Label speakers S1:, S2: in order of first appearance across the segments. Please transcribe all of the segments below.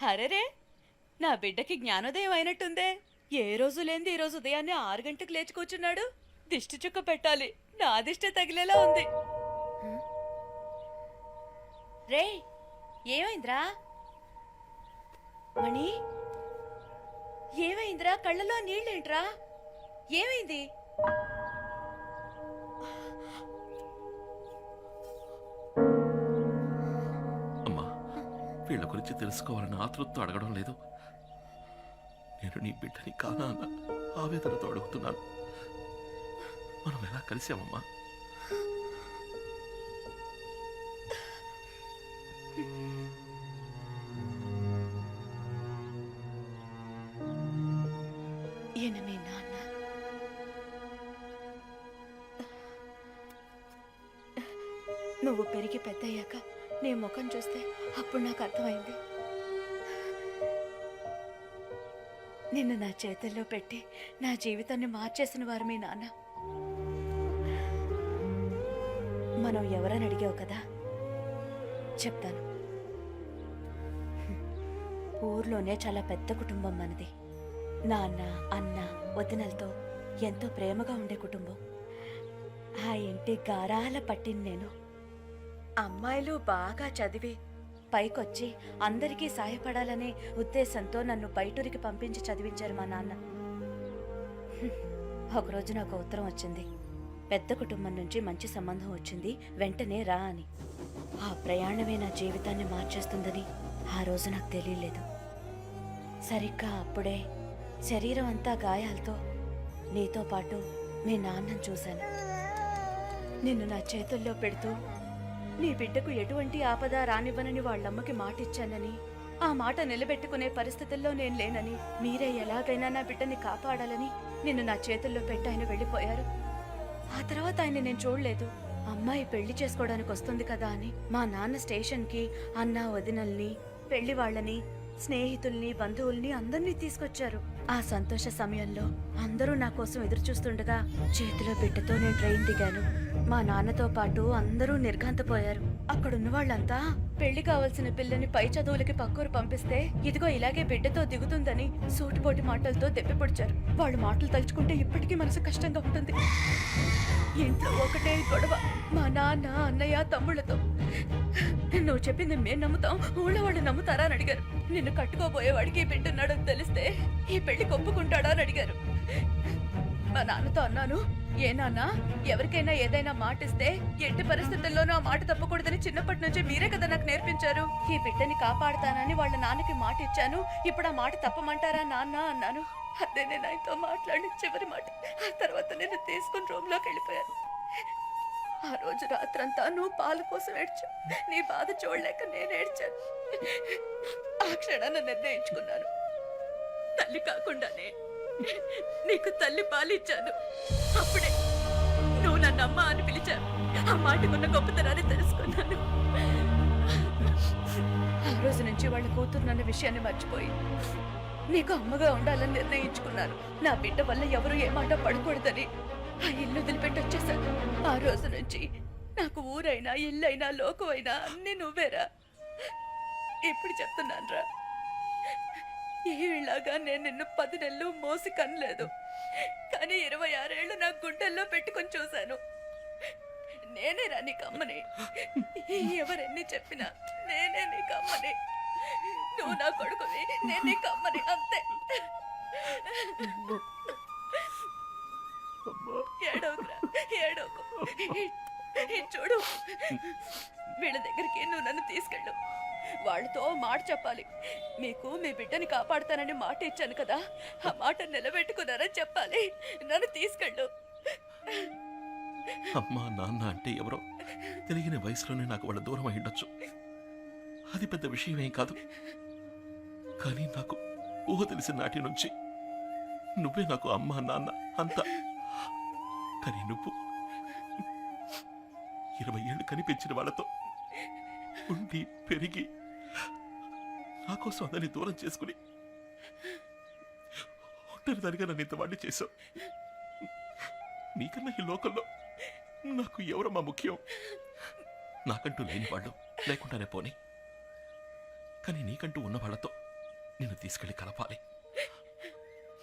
S1: అరెరే, నా బిడ్డకి జ్ఞానోదయం అయినట్టుందే. ఏ రోజు లేనిది ఈ రోజు ఉదయాన్నే 6 గంటలకు లేచి కూర్చున్నాడు. దిష్టి చుక్క పెట్టాలి, నా దిష్టి తగిలేలా ఉంది. రే, ఏమైందిరా మణి? ఏమైందిరా? కళ్ళలో నీళ్ళేంట్రా? ఏమైంది?
S2: వీళ్ళ గురించి తెలుసుకోవాలని ఆతృతతో అడగడం లేదు. నేను నీ బిడ్డని కానా అన్న ఆవేదనతో అడుగుతున్నాను. మనం ఎలా కలిసామమ్మా?
S1: ఈయన మీ నాన్న. నువ్వు పెరిగి పెద్దయ్యాక నీ ముఖం చూస్తే అప్పుడు నాకు అర్థమైంది. నిన్ను నా చేతుల్లో పెట్టి నా జీవితాన్ని మార్చేసిన వారు మీ నాన్న. మనం ఎవరని అడిగావు కదా, చెప్తాను. ఊర్లోనే చాలా పెద్ద కుటుంబం మనది. నాన్న, అన్న, వదినలతో ఎంతో ప్రేమగా ఉండే కుటుంబం. ఆ ఇంటి గారాల పట్టిన నేను. అమ్మాయిలు బాగా చదివి పైకొచ్చి అందరికీ సాయపడాలనే ఉద్దేశంతో నన్ను బయటూరికి పంపించి చదివించారు మా నాన్న. ఒకరోజు నాకు ఉత్తరం వచ్చింది. పెద్ద కుటుంబం నుంచి మంచి సంబంధం వచ్చింది, వెంటనే రా అని. ఆ ప్రయాణమే నా జీవితాన్ని మార్చేస్తుందని ఆ రోజు నాకు తెలియలేదు. సరిగ్గా అప్పుడే శరీరం అంతా గాయాలతో నీతో పాటు మీ నాన్నను చూశాను. నిన్ను నా చేతుల్లో పెడుతూ నీ బిడ్డకు ఎటువంటి ఆపద రానివ్వనని వాళ్ళమ్మకి మాటిచ్చానని, ఆ మాట నిలబెట్టుకునే పరిస్థితుల్లో నేను లేనని, మీరే ఎలాగైనా నా బిడ్డని కాపాడాలని నిన్ను నా చేతుల్లో పెట్టి ఆయన వెళ్ళిపోయారు. ఆ తర్వాత ఆయన నేను చూడలేదు. అమ్మాయి పెళ్లి చేసుకోవడానికి వస్తుంది కదా అని మా నాన్న స్టేషన్కి అన్న, వదినల్ని, పెళ్లి వాళ్ళని, స్నేహితుల్ని, బంధువుల్ని అందరినీ తీసుకొచ్చారు. ఆ సంతోష సమయంలో అందరూ నా కోసం ఎదురు చూస్తుండగా చేతిలో బిడ్డతో నేను ట్రైన్ దిగాను. మా నాన్నతో పాటు అందరూ నిర్ఘాంతపోయారు. అక్కడున్న వాళ్ళంతా పెళ్లి కావాల్సిన పిల్లని పై చదువులకి పక్కూరు పంపిస్తే ఇదిగో ఇలాగే బిడ్డతో దిగుతుందని సూటిపోటి మాటలతో దెప్పిపొడిచారు. వాళ్ళు మాటలు తలుచుకుంటే ఇప్పటికీ మనసు కష్టంగా ఉంటుంది. ఇంట్లో ఒకటే గొడవ మా నాన్న, అన్నయ్య, తమ్ముళ్లతో. నువ్వు చెప్పింది మేము నమ్ముతాం, ఊళ్ళో వాళ్ళు నమ్ముతారా అని అడిగారు. నిన్ను కట్టుకోబోయేవాడికి బిడ్డున్నాడని తెలిస్తే ఈ పెళ్లి ఒప్పుకుంటాడా అని అడిగారు. మా నాన్నతో అన్నాను, ఏ నాన్న, ఎవరికైనా ఏదైనా మాట ఇస్తే ఎట్టి పరిస్థితుల్లోనూ ఆ మాట తప్పకూడదని చిన్నప్పటి నుంచి మీరే కదా నాకు నేర్పించారు. ఈ బిడ్డని కాపాడుతానని వాళ్ళ నాన్నకి మాట ఇచ్చాను, ఇప్పుడు ఆ మాట తప్పమంటారా నాన్న అన్నాను. అదే నేను ఆయనతో మాట్లాడిన చివరి మాట. ఆ తర్వాత నేను తీసుకుని రూమ్లోకి వెళ్ళిపోయాను. ఆ రోజు రాత్రంతా నువ్వు పాలు కోసం ఏడ్చావు. నీ బాధ చూడలేక నేను ఏడ్చాను. ఆ క్షణాన్ని నిర్ణయించుకున్నాను, తల్లి కాకుండానే నీకు తల్లి పాలిచ్చాను. అప్పుడే నువ్వు నన్ను అమ్మ అని పిలిచావు. ఆ మాటకున్న గొప్పతనాన్ని తెలుసుకున్నాను. ఆ రోజు నుంచి వాళ్ళ కూతురు నన్న విషయాన్ని మర్చిపోయి నీకు అమ్మగా ఉండాలని నిర్ణయించుకున్నాను. నా బిడ్డ వల్ల ఎవరు ఏ మాట పడకూడదని ఆ ఇల్లు వదిలిపెట్టి వచ్చేసాను. ఆ రోజు నుంచి నాకు ఊరైనా, ఇల్లైనా, లోకమైనా అన్ని నువ్వేరా. ఇప్పుడు చెప్తున్నాను రా, ఈలాగా నేను నిన్ను 10 నెలలు మోసి కనలేదు, కానీ 26 ఏళ్ళు నా గుండెల్లో పెట్టుకొని చూశాను. నేనేరా నీకు అమ్మని. ఎవరెన్ని చెప్పినా నేనే నీకు అమ్మని. నువ్వు నా కొడుకుని, నేను నీకు అమ్మని, అంతే. ఏడవకురా, ఏడవకు. చూడు, వీళ్ళ దగ్గరికి నువ్వు నన్ను తీసుకెళ్ళు. వాళ్ళతో మాట చెప్పాలి. మీకు మీ బిడ్డని కాపాడుతానని మాట ఇచ్చాను కదా, ఆ మాట నిలబెట్టుకున్నారని చెప్పాలి. నన్ను తీసుకెళ్ళు.
S2: అమ్మా, నాన్న అంటే ఎవరో తెలియని వయసులోనే నాకు వాళ్ళ దూరం అయ్యుండొచ్చు. అది పెద్ద విషయమేం కాదు. కానీ నాకు ఊహ తెలిసిన నాటి నుంచి నువ్వే నాకు అమ్మా, నాన్న అంతా. కానీ నువ్వు 20 ఏళ్ళు కనిపించిన వాళ్ళతో ఉండి పెరిగి నా కోసం అదని దూరం చేసుకుని ఒంటరిదానిగా నన్ను ఇంతవాడిని చేశావు. నీకన్నా ఈ లోకంలో నాకు ఎవరమ్మా ముఖ్యం? నాకంటూ లేని వాళ్ళు లేకుండానే పోనీ, కానీ నీకంటూ ఉన్న వాళ్ళతో నిన్ను తీసుకెళ్లి కలపాలి.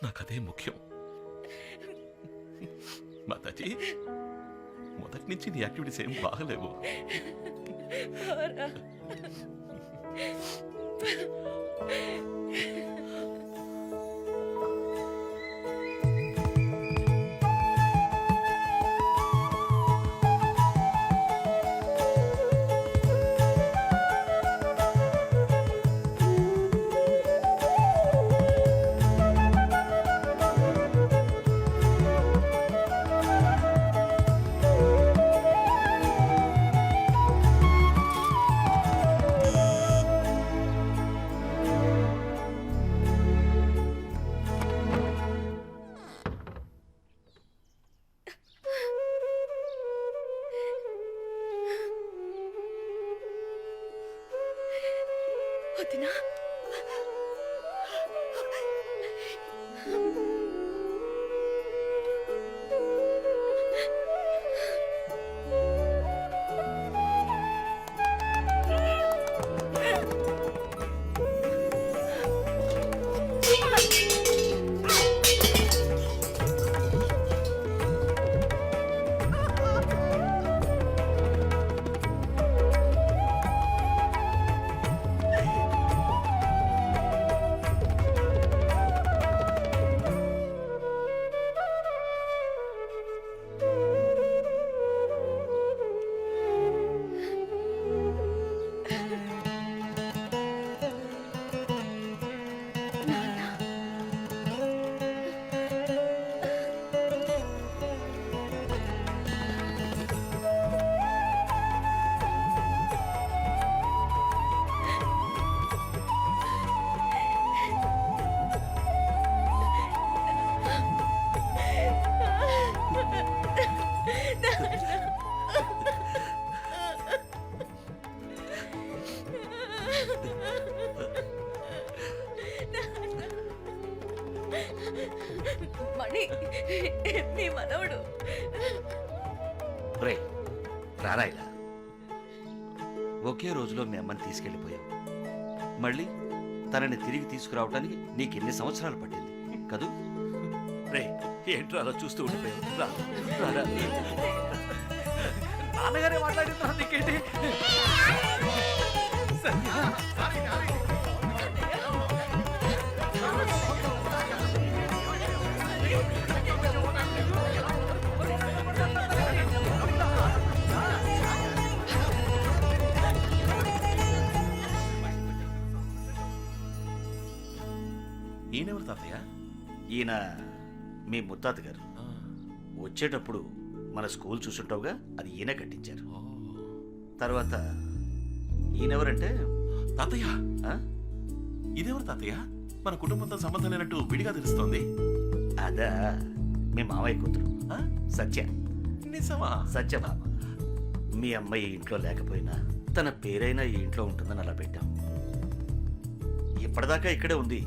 S2: నాకదే ముఖ్యం. మాతాజీ, మొదటి నుంచి నీ యాక్టివిటీస్ ఏం బాగలేవు.
S1: వదినా, మణి, నీ మనవడు.
S3: రే రారా ఇలా. ఒకే రోజులో మీ అమ్మని తీసుకెళ్ళిపోయావు. మళ్ళీ తనని తిరిగి తీసుకురావడానికి నీకెన్ని సంవత్సరాలు పట్టింది కదూ? రే ఏంట్రా అలా చూస్తూ ఉండిపోయావు? రారా. నాన్నగారే మాట్లాడుతున్నా నీకేంటి?
S2: ఈయనెవరు తాతయ్య?
S3: ఈయన మీ ముత్తాత గారు. వచ్చేటప్పుడు మన స్కూల్ చూసుంటావుగా, అది ఈయన కట్టించారు. తర్వాత ఈయనెవరంటే
S2: తాతయ్య,
S3: ఆ?
S2: ఇదెవరు తాతయ్య? మన కుటుంబంతో సంబంధం లేనట్టు విడిగా తెలుస్తోంది.
S3: అదా మీ మామయ్య కూతురు
S2: ఆ?
S3: సత్య.
S2: నిజమా?
S3: సత్యభామ. మీ అమ్మాయి ఇంట్లో లేకపోయినా తన పేరైనా ఈ ఇంట్లో ఉంటుందని అలా పెట్టాం. ఇప్పటిదాకా ఇక్కడే ఉంది.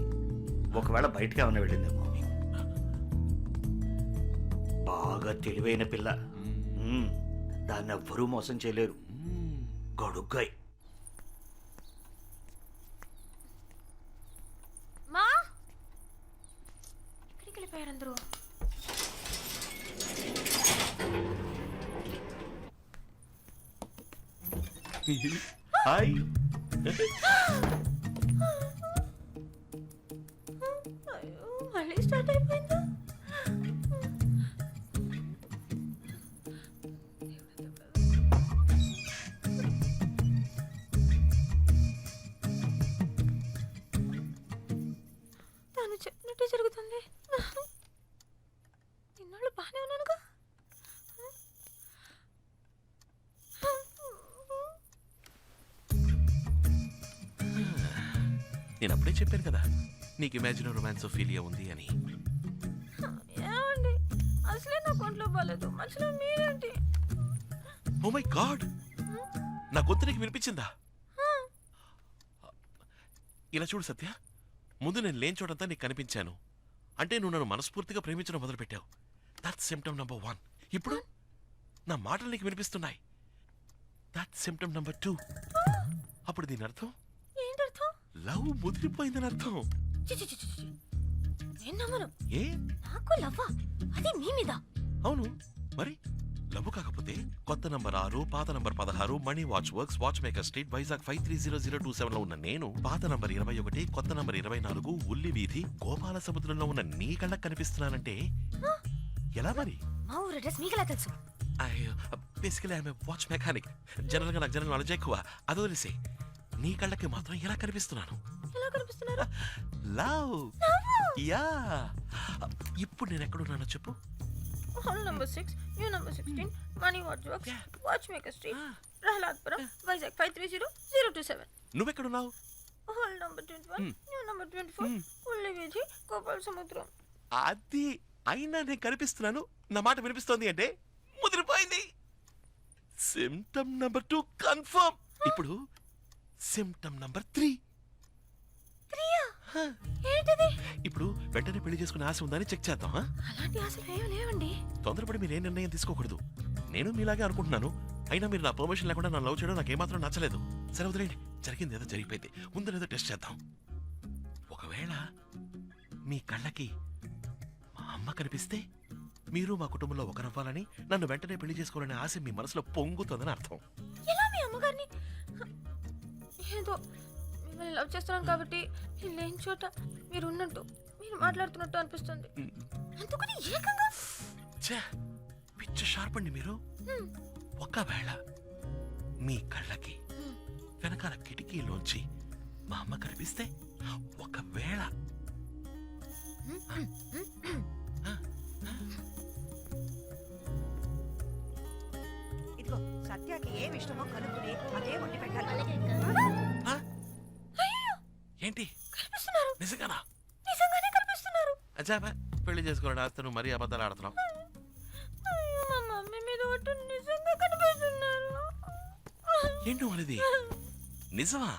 S3: ఒకవేళ బయటకు ఏమైనా వెళ్ళిందేమో. బాగా తెలివైన పిల్ల. దాన్ని ఎవ్వరూ మోసం చేయలేరు. గడుగ్గాయి.
S4: మా ఎక్కడికి వెళ్ళిపోయారు అందరూ?
S3: హాయ్.
S4: అయ్యో, మళ్ళీ స్టార్ట్ అయిపోయిందా? తను చెప్పినట్టే జరుగుతుంది. ఇన్నాళ్ళు బాగానే ఉన్నానుగా.
S2: నేను అప్పుడే చెప్పాను కదా నీకు ఇమాజినరీ రొమాన్స్ ఫీలియా ఉంది అని.
S4: ఏమండి, అసలే నా కొంట్లో బాలేదు, మధ్యలో మీరేంటి?
S2: ఓ మై గాడ్, నా గొంతు నీకు వినిపించిందా? ఇలా చూడు సత్య, ముందు నేను లేని చోటంతా నీకు కనిపించాను అంటే నువ్వు నన్ను మనస్ఫూర్తిగా ప్రేమించడం మొదలుపెట్టావు. That's symptom number 1. ఇప్పుడు నా మాటలు నీకు వినిపిస్తున్నాయి. That's symptom number 2. అప్పుడు దీని అర్థం
S4: ఏంటర్థం?
S2: లవ్ ముదిరిపోయిందని అర్థం.
S4: చి, చి, చి, చి, చి. నేను నమ్మను.
S2: ఏ
S4: నాకు లవ్వా? అది మీ మీద.
S2: అవును మరి లవ్ కాకపోతే కొత్త నంబర్ 6, పాత number 16, money watch works, watch maker street, Vizag 530027 లో ఉన్న నేను, పాత నంబర్ 21, కొత్త నంబర్ 24, ఉల్లి వీధి, గోపాల సముద్రంలో ఉన్న నీ కళ్ళకు కనిపిస్తున్నానంటే ఎలా మరి?
S4: మా ఊరు అడ్రస్ మీకెలా తెలుసు?
S2: Basically I'm watch mechanic. General గా నాకు జనరల్ నాలెడ్జ్ ఎక్కువ. అది వదిలేసి నీ కళ్ళకి మాత్రం ఎలా కనిపిస్తున్నాను?
S4: ఎలా కనిపిస్తున్నారు?
S2: లవ్. యా. ఇప్పుడు నేను ఎక్కడున్నానో చెప్పు.
S4: Hall number 6, new number 16, money watch works, watch maker street, Prahladpuram, Vizag 530027.
S2: నువ్వెక్కడున్నావు?
S4: హాల్ నంబర్ 21, న్యూ నంబర్ 24, ఉల్లి వీధి, గోపాల సముద్రం.
S2: అది అయినా నేను కనిపిస్తున్నాను, నా మాట వినిపిస్తోంది అంటే ముదిరిపోయింది. Symptom number 2 confirm. ఇప్పుడు సిమ్టమ్ నంబర్ 3.
S4: ఏంటిది?
S2: ఇప్పుడు వెంటనే పెళ్లి చేసుకునే ఆశ ఉందని చెక్ చేద్దాం.
S4: అలాంటి ఆశలు ఏమీ లేవండి.
S2: తొందరపడి మీరు ఏ నిర్ణయం తీసుకోకూడదు. నేను మీలాగే అనుకుంటున్నాను. అయినా మీరు నా పర్మిషన్ లేకుండా నన్ను లవ్ చేయడం నాకు ఏమాత్రం నచ్చలేదు. సరే వదిలేండి, జరిగింది ఏదో జరిగిపోయింది. ముందరేదో టెస్ట్ చేద్దాం. ఒకవేళ మీ కళ్ళకి మా అమ్మ కనిపిస్తే మీరు మా కుటుంబంలో ఒకరవ్వాలని, నన్ను వెంటనే పెళ్లి చేసుకోవాలనే ఆశ మీ మనసులో పొంగుతుందని అర్థం.
S4: ఎలా మీ అమ్మగారిని? ఏదో మిమ్మల్ని లవ్ చేస్తున్నాను కాబట్టి మీరు లేని చోట మీరు ఉన్నట్టు, మీరు మాట్లాడుతున్నట్టు అనిపిస్తుంది. అందుకని ఏకంగా
S2: ఛే, పిచ్చ షార్ప్ అండి మీరు. ఒకవేళ మీ కళ్ళకి వెనకాల కిటికీలోంచి మా అమ్మ కనిపిస్తే, ఒకవేళ
S5: ఇదిగో సత్యాకి ఏమి ఇష్టమో కనుక్కుని అదే వండి పెట్టాలి.
S2: ఆ? ఏంటి
S4: కనిపిస్తున్నారు.
S2: నిజంగానా?
S4: నిజంగానే కనిపిస్తున్నారు.
S2: అజాబా, పెళ్లి చేసుకోవాలని ఆస్తి నువ్వు మరీ అబద్ధాలు ఆడుతున్నావు.
S4: అయ్యో, మా మమ్మీ మీద ఒట్టు నిజంగా కనిపిస్తున్నారు.
S2: ఏంటి నువ్వు అనేది? నిజమా?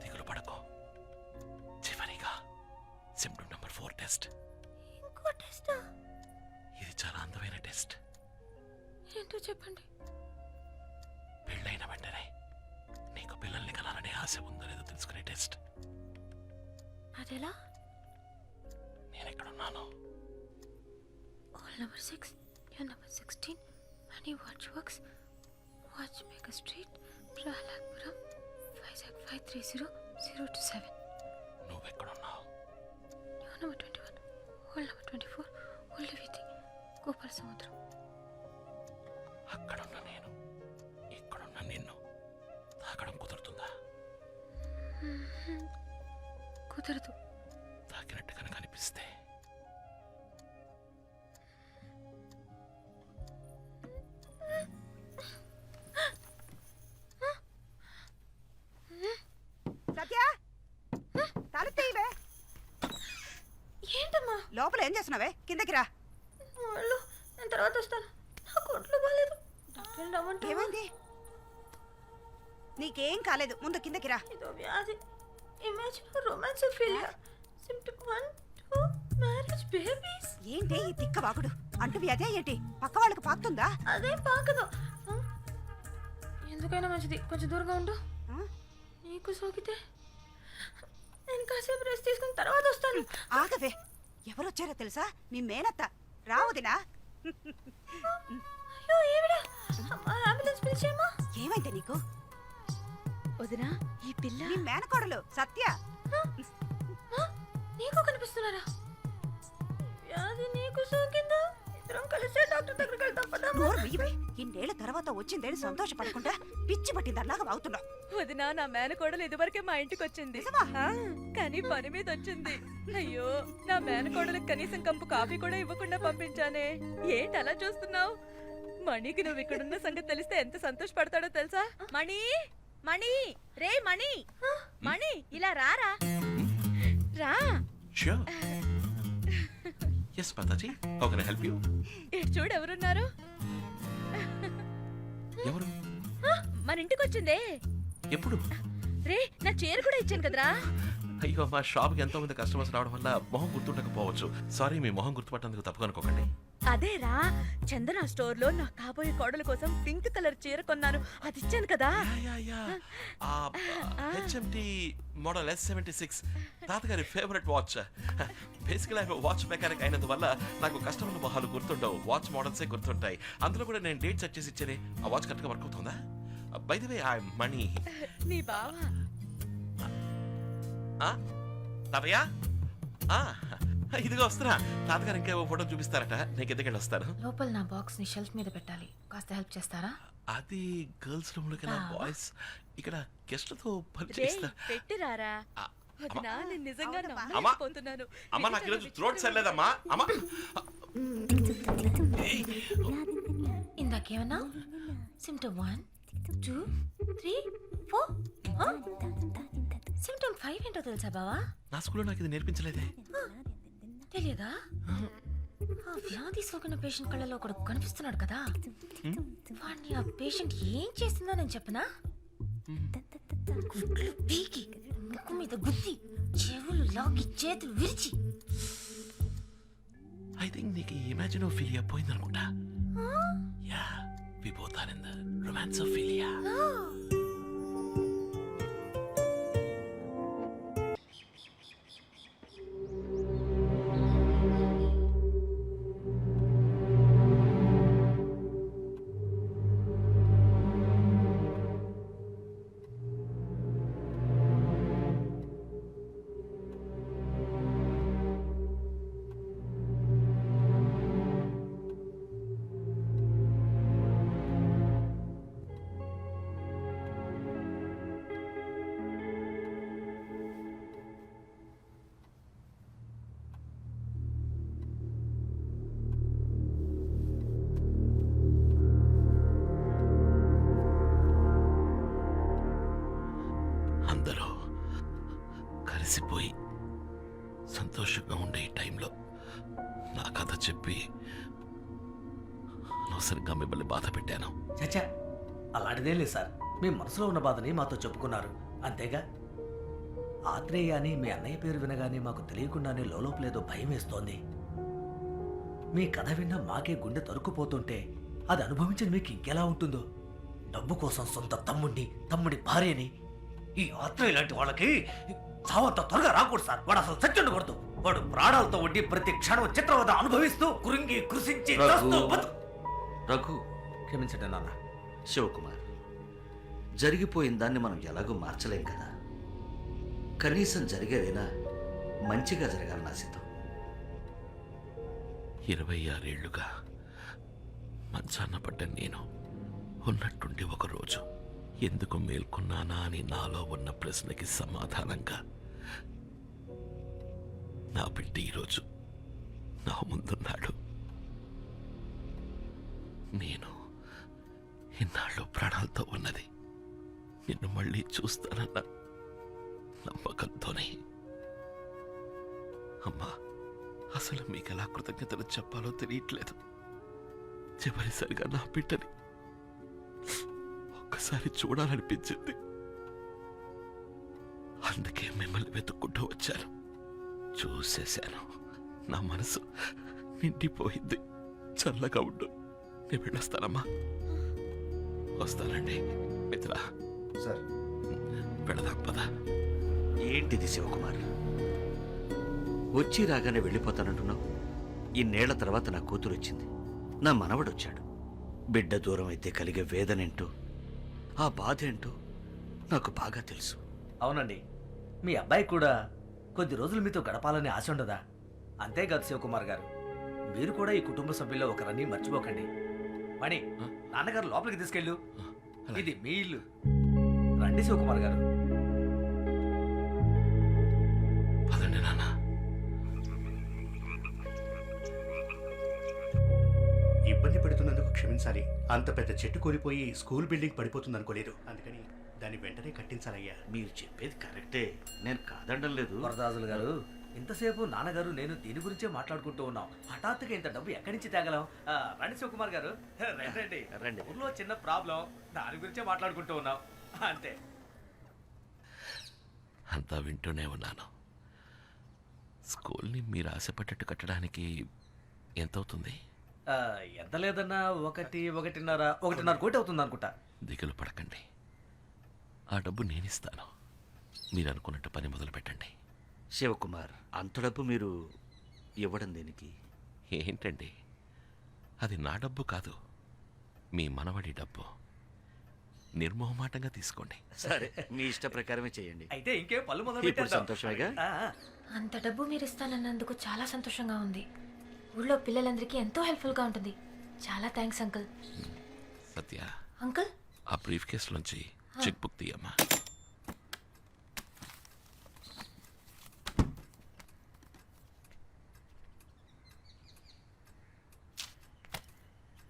S2: దిగులు పడకో. చివరిగా సిమ్టమ్ నంబర్ 4 టెస్ట్.
S4: ఇంకో టెస్టా?
S2: ఇది చాలా అందమైన టెస్ట్.
S4: ఏంటో చెప్పండి.
S2: పెళ్ళైన వెంటనే నీకు పిల్లల్ని కనాలనే ఆశ ఉందో లేదో తెలుసుకునే టెస్ట్.
S4: అదెలా?
S2: నేను ఎక్కడున్నాను?
S4: Hall number 6, new number 16, money watch works, watch maker street, Prahladpuram, Vizag 530027.
S2: నువ్వెక్కడున్నావు?
S4: న్యూ నంబర్ 21, హాల్ నంబర్ 24, ఉల్లి వీధి, గోపాల సముద్రం.
S2: అక్కడున్న నేను ఇక్కడున్న నిన్ను తాకడం కుదురుతుందా?
S4: కుదరదు.
S2: తాకినట్టు కనుక అనిపిస్తే
S5: సత్య తలుపు తీయవే.
S4: ఏంటమ్మా?
S5: లోపల ఏం చేస్తున్నావే? కిందకి రా.
S4: వాళ్ళు నేను తర్వాత వస్తాను. నాకు ఒంట్లో బాగాలేదు. డాక్టర్ని రమ్మంటే
S5: ఏమైంది? నీకేం కాలేదు, ముందు కిందకి రా.
S4: ఇదో వ్యాధి. Image romance failure. Symptom 1, 2 marriage babies.
S5: ఏంటి ఈ తిక్క వాకుడు? అంటూ వ్యాధి ఏంటి? పక్క వాళ్ళకి పాకుతుందా?
S4: అదే పాకదు. ఎందుకైనా మంచిది కొంచెం దూరంగా ఉండు.
S5: ఆ?
S4: నీకు సోకితే నేను కాసేపు రెస్ట్ తీసుకుని తర్వాత వస్తాను.
S5: ఆగవే, ఎవరొచ్చారో తెలుసా? మీ మేనత్త. రావుదినా?
S4: అయ్యో ఏవిడా, అంబులెన్స్ పిలిచేమ్మా.
S5: ఏమైంది నీకు?
S1: వదినా, ఈ పిల్ల
S5: నీ మేనకోడలు సత్య.
S4: నీకు కనిపిస్తున్నారా? వ్యాధి నీకు సోకిందా? ఇద్దరం కలిసే డాక్టర్ దగ్గరికి వెళ్తాం పదా.
S5: నోరు వెయ్యవే. ఇన్నేళ్ల తర్వాత వచ్చిందేని సంతోషపడకుండా పిచ్చి పట్టిందల్లాగా వాగుతున్నావు.
S1: వదినా, నా మేనకోడలు ఇదివరకే మా ఇంటికి వచ్చింది.
S5: నిజమా?
S1: ఆ, కానీ పని మీద వచ్చింది. అయ్యో, నా మేనకోడలకు కనీసం కంపు కాఫీ కూడా ఇవ్వకుండా పంపించానే. ఏంటి అలా చూస్తున్నావు? మణికి నువ్వు ఇక్కడున్న సంగతి తెలిస్తే ఎంత సంతోషపడతాడో తెలుసా? మణి, మణి, రే మణి, మణి, ఇలా రారా. రా.
S2: Sure. Yes, Mataji. How can I help you?
S1: ఇటు చూడు ఎవరున్నారు.
S2: ఎవరు?
S1: మన ఇంటికి వచ్చిందే.
S2: ఎప్పుడు?
S1: రే, నా చీర కూడా ఇచ్చాను కదరా.
S2: అయ్యో, మా షాప్కి ఎంతో మంది కస్టమర్స్ రావడం వల్ల మొహం గుర్తుండకపోవచ్చు. సారీ, మీ మొహం గుర్తుపట్టేందుకు తప్పు అనుకోకండి.
S1: అదేరా చందన స్టోర్ లో నా కాబోయే కోడల కోసం పింక్ కలర్ చీర కొన్నాను, అది ఇచ్చాను కదా.
S2: హెచ్ఎంటి మోడల్ S76 తాతగారి ఫేవరెట్ వాచ్. బేసికల్ వాచ్ మెకానిక్ అయినందువల్ల నాకు కస్టమర్ల మొహాలు గుర్తుండవు, వాచ్ మోడల్సే గుర్తుంటాయి. అందులో కూడా నేను డేట్ సెట్ చేసి ఇచ్చేనే. ఆ వాచ్ కరెక్ట్గా వర్క్ అవుతుందా? By the way I money.
S1: నీ బావా
S2: తాతయ్య ఇదిగో వస్తున్నా. తాతగారు ఇంకా ఫోటో చూపిస్తారట, నేను ఎద్దకెళ్ళి వస్తాను.
S4: లోపల నా బాక్స్ ని షెల్ఫ్ మీద పెట్టాలి, కాస్త హెల్ప్ చేస్తారా?
S2: అది గర్ల్స్ రూమ్ లోకి బాయ్స్ ఇక్కడ గెస్ట్లతో పని
S1: రేయ్,
S2: చేస్తా.
S1: పెట్టిరారా
S2: ఆ,
S1: వదినా, నేను నిజంగా
S5: అమ్మా.
S1: నమ్మలేకపోతున్నాను.
S2: అమ్మ నాకు ఈరోజు థ్రోట్ సరిలేదమ్మా. అమ్మ
S4: ఇందాకేమన్నా సిమ్టమ్ 1 2 3 4 సిమ్టమ్ 5 ఏంటో తెలుసా బావా?
S2: నా స్కూల్లో నాకు ఇది నేర్పించలేదే.
S4: తెలియదా? ఆ వ్యాధి సోకిన పేషెంట్ కళ్ళలో ఒకడు కనిపిస్తున్నాడు కదా, వాడిని ఆ పేషెంట్ ఏం చేస్తుందో నేను చెప్పనా? గుడ్లు పీకి ముక్కు మీద గుద్ది చెవులు లాగి చేతులు విరిచి.
S2: ఐ థింక్ నీకు ఇమాజినోఫిలియా పోయిందనుకుంటా. Yeah we both are in the romansophilia. అందరూ కలిసిపోయి సంతోషంగా ఉండే ఈ టైంలో నా కథ చెప్పి అనవసరంగా మిమ్మల్ని బాధ పెట్టాను.
S6: చచ్చా, అలాంటిదేం లేదు సార్. మీ మనసులో ఉన్న బాధని మాతో చెప్పుకున్నారు, అంతేగా. ఆత్రేయ అని మీ అన్నయ్య పేరు వినగానే మాకు తెలియకుండానే లోపలేదో భయం వేస్తోంది. మీ కథ విన్నా మాకే గుండె తరుక్కుపోతుంటే అది అనుభవించిన మీకు ఇంకెలా ఉంటుందో. డబ్బు కోసం సొంత తమ్ముడి భార్యని, ఈ ఆత్రేయ లాంటి వాళ్ళకి చావంత త్వరగా రాకూడదు సార్. వాడు అసలు చచ్చుండకూడదు. వాడు ప్రాణాలతో ఉండి ప్రతి క్షణం చిత్రవద అనుభవిస్తూ కురింగి కృషించి
S3: రఘు,
S6: క్షమించండి నాన్న.
S3: శివకుమార్, జరిగిపోయిన దాన్ని మనం ఎలాగో మార్చలేం కదా. కనీసం జరిగేదైనా మంచిగా జరగాలని ఆశిద్దాం.
S2: 26 ఏళ్లుగా మంచాన్న పడ్డ నేను ఉన్నట్టుండి ఒకరోజు ఎందుకు మేల్కొన్నానా అని నాలో ఉన్న ప్రశ్నకి సమాధానంగా నా బిడ్డ ఈరోజు నా ముందున్నాడు. నేను ఇన్నాళ్ళు ప్రాణాలతో ఉన్నది నిన్ను మళ్ళీ చూస్తానన్న నమ్మకంతోనే. అమ్మా, అసలు మీకు ఎలా కృతజ్ఞతలు చెప్పాలో తెలియట్లేదు. చివరిసారిగా నా బిడ్డని ఒక్కసారి చూడాలనిపించింది. అందుకే మిమ్మల్ని వెతుక్కుంటూ వచ్చాను. చూసేశాను, నా మనసు నిండిపోయింది. చల్లగా ఉండు, నేను వెళ్ళొస్తానమ్మా. వస్తానండి మిత్ర.
S6: సార్,
S2: వెళదాం పద.
S3: ఏంటిది శివకుమార్, వచ్చి రాగానే వెళ్ళిపోతానంటున్నావు? ఇన్నేళ్ల తర్వాత నా కూతురు వచ్చింది, నా మనవడు వచ్చాడు. బిడ్డ దూరం అయితే కలిగే వేదనేంటో, ఆ బాధ ఏంటో నాకు బాగా తెలుసు.
S6: అవునండి, మీ అబ్బాయి కూడా కొద్ది రోజులు మీతో గడపాలని ఆశ ఉండదా? అంతేకాదు శివకుమార్ గారు, మీరు కూడా ఈ కుటుంబ సభ్యుల్లో ఒకరని మర్చిపోకండి. మణి, నాన్నగారు లోపలికి తీసుకెళ్ళు. ఇది మీ ఇల్లు. రండి శివకుమార్ గారు.
S2: పదండి నాన్న.
S7: ఇబ్బంది పెడుతున్నందుకు క్షమించాలి. అంత పెద్ద చెట్టు కూలిపోయి స్కూల్ బిల్డింగ్ పడిపోతుంది అనుకోలేదు. అందుకని దాన్ని వెంటనే కట్టించాలయ్యా.
S3: మీరు చెప్పేది కరెక్టే, నేను కాదండం లేదు.
S6: వరదాజులు గారు, ఇంతసేపు నాన్నగారు నేను దీని గురించే మాట్లాడుకుంటూ ఉన్నాం. హఠాత్తుగా ఇంత డబ్బు ఎక్కడి నుంచి తేగలం? రండి శివకుమార్ గారు, రండి.
S3: రండి.
S6: ఊర్లో చిన్న ప్రాబ్లం, దాని గురించే మాట్లాడుకుంటూ ఉన్నాం, అంతే.
S2: అంతా వింటూనే ఉన్నాను. స్కూల్ని మీరు ఆశపడ్డట్టు కట్టడానికి ఎంతవుతుంది?
S6: ఎంత లేదన్నా 1.5 కోటి అవుతుంది అనుకుంటా.
S2: దిగులు పడకండి, ఆ డబ్బు నేనిస్తాను. మీరు అనుకున్నట్టు పని మొదలు పెట్టండి.
S3: శివకుమార్, అంత డబ్బు మీరు ఇవ్వడం దేనికి?
S2: ఏంటండి, అది నా డబ్బు కాదు, మీ మనవడి డబ్బు. నిర్మోహమాటంగా తీసుకోండి.
S3: సరే, మీ ఇష్ట ప్రకారమే చేయండి.
S6: అయితే ఇంకేం పళ్ళు మొదలు
S3: ఇప్పుడు
S6: పెట్టేద్దాం.
S3: సంతోషమేగా?
S4: అంత డబ్బు మీరు ఇస్తానన్నందుకు చాలా సంతోషంగా ఉంది. ఊళ్ళో పిల్లలందరికీ ఎంతో హెల్ప్ఫుల్గా ఉంటుంది. చాలా థ్యాంక్స్ అంకుల్.
S2: సత్య,
S4: అంకుల్,
S2: ఆ బ్రీఫ్ కేసులోంచి చెక్ బుక్ తీయమ్మా.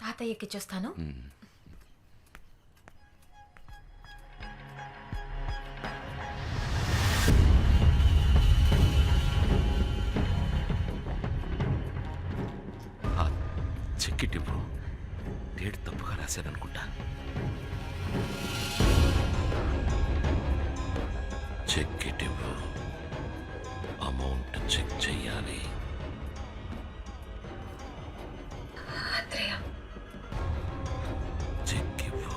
S4: తాతయ్యకి ఇచ్చొస్తాను.
S2: ఆ చెక్ ఇవ్వు. డేట్ తప్పుగా రాశాననుకుంటా. చెక్ ఇవ్వు. అమౌంట్ చెక్ చెయ్యాలి.
S4: ఆత్రేయ,
S2: చెక్ ఇవ్వు.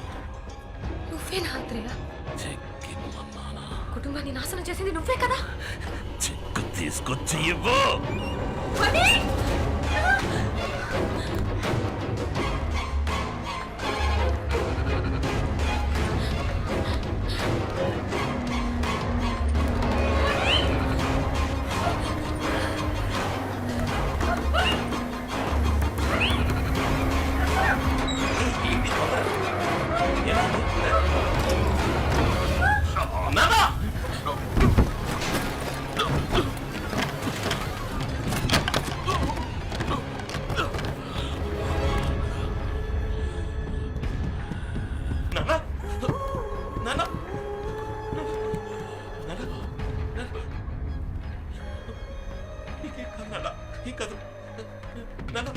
S4: నువ్వేనా ఆత్రేయ?
S2: చెక్ ఇవ్వమన్నానా?
S4: కుటుంబాన్ని నాశనం చేసింది నువ్వే కదా?
S2: చెక్ తీసుకొచ్చి ఇవ్వు.
S4: మణి!
S2: నానా, నానా, నానా, ఇంకేం కాదు నానా, ఏం కాదు నానా,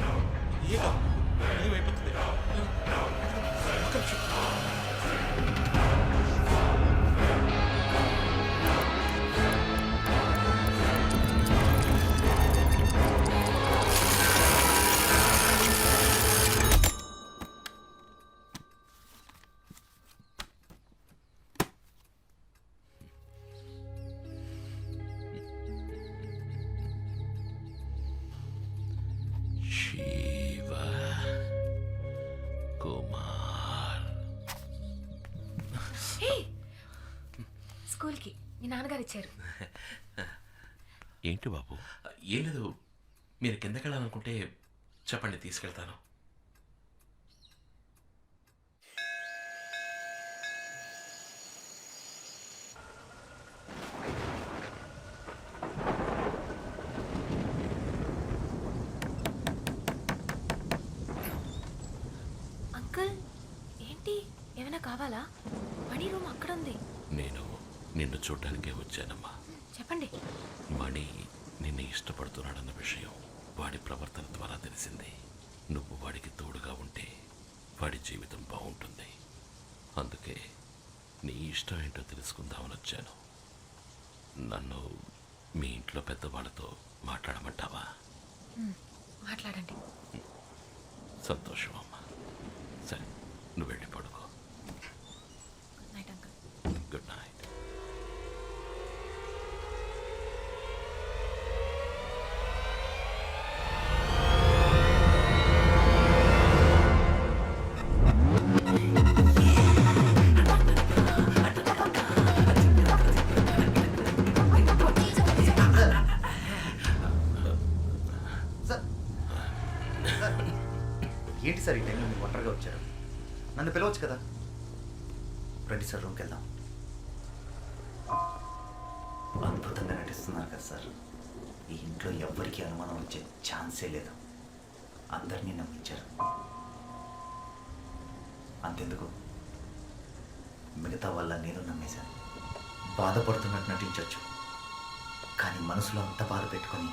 S2: ఏం కాదు, ఏమైపోతుంది? ఒక్క నిమిషం. శివ కుమార్.
S4: హే! స్కూల్కి మీ నాన్నగారు ఇచ్చారు.
S2: ఏంటి బాబు? ఏం లేదు, మీరు కిందకి వెళ్ళాలనుకుంటే చెప్పండి, తీసుకెళ్తాను.
S4: అంకుల్, ఏంటి ఏమైనా కావాలా? మణి రూమ్ అక్కడ ఉంది.
S2: నేను నిన్ను చూడ్డానికే వచ్చానమ్మా.
S4: చెప్పండి.
S2: మణి నిన్ను ఇష్టపడుతున్నాడన్న విషయం వాడి ప్రవర్తన ద్వారా తెలిసింది. నువ్వు వాడికి తోడుగా ఉంటే వాడి జీవితం బాగుంటుంది. అందుకే నీ ఇష్టం ఏంటో తెలుసుకుందామని వచ్చాను. నన్ను మీ ఇంట్లో పెద్దవాళ్ళతో మాట్లాడమంటావా?
S4: మాట్లాడండి.
S2: సంతోషం అమ్మా. సరే, నువ్వు వెళ్ళి పడుకో.
S4: Good night uncle.
S2: Good night.
S8: ఏంటి సార్ ఈ టైంలో మీరు ఒంటరిగా వచ్చారు? నన్ను పిలవచ్చు కదా. రండి సార్, రూమ్కి వెళ్దాం. అద్భుతంగా నటిస్తున్నారు కదా సార్. ఈ ఇంట్లో ఎవ్వరికీ అనుమానం వచ్చే ఛాన్సే లేదు. అందరినీ నమ్మించారు. అంతెందుకు, మిగతా వాళ్ళ నేను నమ్మేశాను. బాధపడుతున్నట్టు నటించవచ్చు, కానీ మనసులో అంత బాధ పెట్టుకొని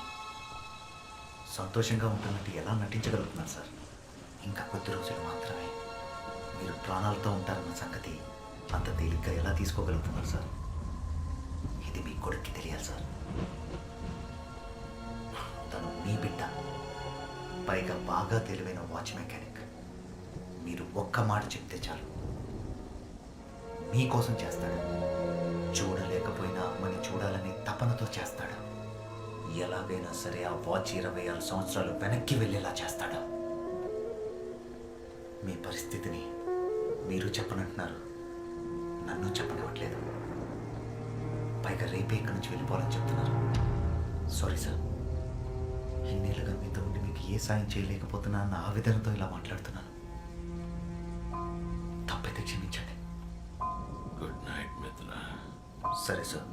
S8: సంతోషంగా ఉంటున్నట్టు ఎలా నటించగలుగుతున్నారు సార్? ఇంకా కొద్ది రోజులు మాత్రమే. మీరు ప్రాణాలతో ఉంటారన్న సంగతి అంత తేలిగ్గా ఎలా తీసుకోగలుగుతున్నారు సార్? ఇది మీ కొడుక్కి తెలియాలి సార్. తను మీ బిడ్డ, పైగా బాగా తెలివైన వాచ్ మెకానిక్. మీరు ఒక్క మాట చెప్తే చాలు మీకోసం చేస్తాడు. చూడలేకపోయినా అమ్మని చూడాలని తపనతో చేస్తాడు. ఎలాగైనా సరే ఆ వాచ్ 26 సంవత్సరాలు వెనక్కి వెళ్ళేలా చేస్తాడు. మీ పరిస్థితిని మీరు చెప్పనంటున్నారు, నన్ను చెప్పనివ్వట్లేదు. పైగా రేపే ఇక్కడి నుంచి వెళ్ళిపోవాలని చెప్తున్నారు. సారీ సార్, ఇన్నేళ్ళుగా మీతో ఉండి మీకు ఏ సాయం చేయలేకపోతున్నా అన్న ఆవేదనతో ఇలా మాట్లాడుతున్నాను. తప్పైతే క్షమించండి.
S2: గుడ్ నైట్ మిత్ర.
S8: సరే సార్.